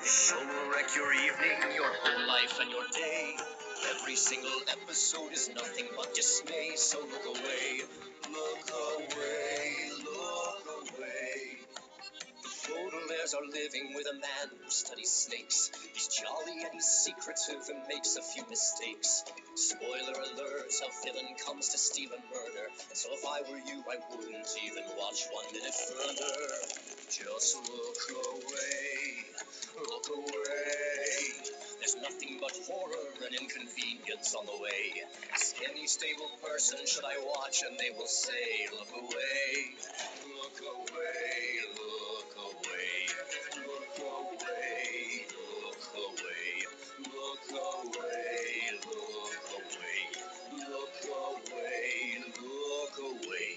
Show will wreck your evening, your whole life and your day. Every single episode is nothing but dismay, so look away, look away, look away. Baudelaires are living with a man who studies snakes. He's jolly and he's secretive and makes a few mistakes. Spoiler alert, a villain comes to steal and murder. So if I were you, I wouldn't even watch 1 minute further. Just look away, look away. There's nothing but horror and inconvenience on the way. Ask any stable person, should I watch, and they will say, look away, look away, look away, look away, look away, look away, look away, look away, look away.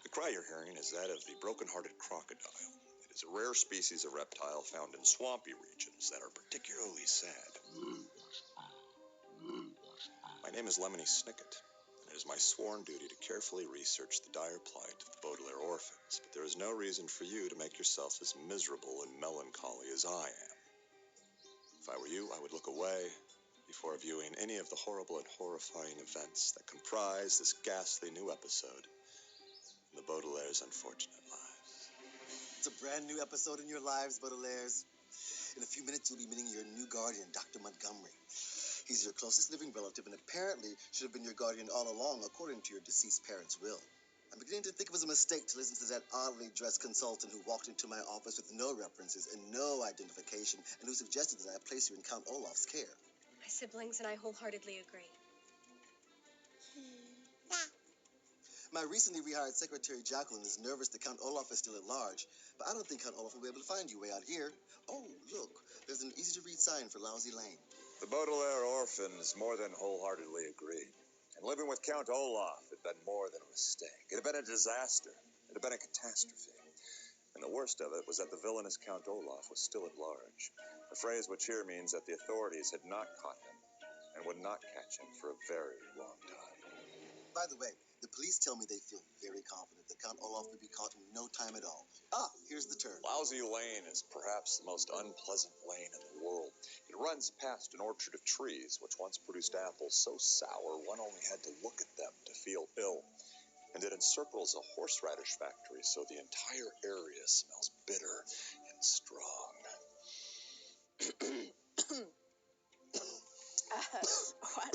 The cry you're hearing is that of the broken-hearted crocodile. It is a rare species of reptile found in swampy regions that are particularly sad. My name is Lemony Snicket, and it is my sworn duty to carefully research the dire plight of the Baudelaire orphans, but there is no reason for you to make yourself as miserable and melancholy as I am. If I were you, I would look away before viewing any of the horrible and horrifying events that comprise this ghastly new episode in the Baudelaire's unfortunate lives. It's a brand new episode in your lives, Baudelaires. In a few minutes, you'll be meeting your new guardian, Dr. Montgomery. He's your closest living relative and apparently should have been your guardian all along, according to your deceased parents' will. I'm beginning to think it was a mistake to listen to that oddly dressed consultant who walked into my office with no references and no identification, and who suggested that I place you in Count Olaf's care. My siblings and I wholeheartedly agree. My recently rehired secretary, Jacqueline, is nervous that Count Olaf is still at large, but I don't think Count Olaf will be able to find you way out here. Oh, look, there's an easy-to-read sign for Lousy Lane. The Baudelaire orphans more than wholeheartedly agreed. And living with Count Olaf had been more than a mistake. It had been a disaster. It had been a catastrophe. And the worst of it was that the villainous Count Olaf was still at large. A phrase which here means that the authorities had not caught him and would not catch him for a very long time. By the way, the police tell me they feel very confident that Count Olaf will be caught in no time at all. Ah, here's the turn. Lousy Lane is perhaps the most unpleasant lane in the world. It runs past an orchard of trees which once produced apples so sour one only had to look at them to feel ill. And it encircles a horseradish factory, so the entire area smells bitter and strong.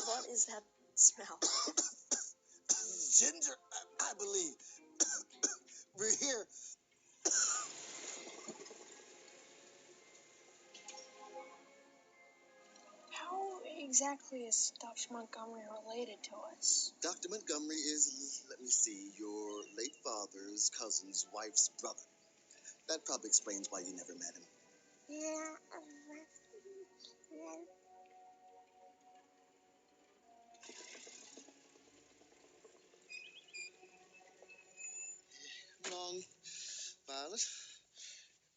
What is that smell? Ginger, I believe. We're here. How exactly is Dr. Montgomery related to us? Dr. Montgomery is, let me see, your late father's cousin's wife's brother. That probably explains why you never met him. Long, Violet.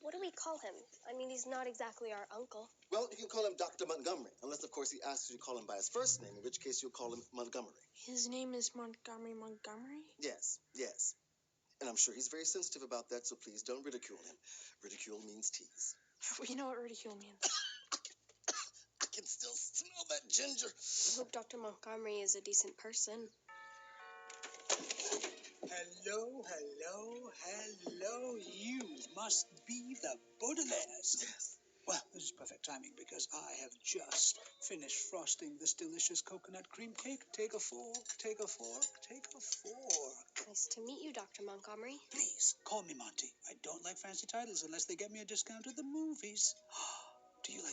What do we call him? I mean, he's not exactly our uncle. Well, you can call him Dr. Montgomery, unless, of course, he asks you to call him by his first name, in which case you'll call him Montgomery. His name is Montgomery. Yes, yes. And I'm sure he's very sensitive about that, so please don't ridicule him. Ridicule means tease. You know what ridicule means. I can still smell that ginger. I hope Dr. Montgomery is a decent person. Hello. You must be the Baudelaires. Yes. Well, this is perfect timing because I have just finished frosting this delicious coconut cream cake. Take a fork, take a fork, take a fork. Nice to meet you, Dr. Montgomery. Please, call me Monty. I don't like fancy titles unless they get me a discount at the movies. Do you like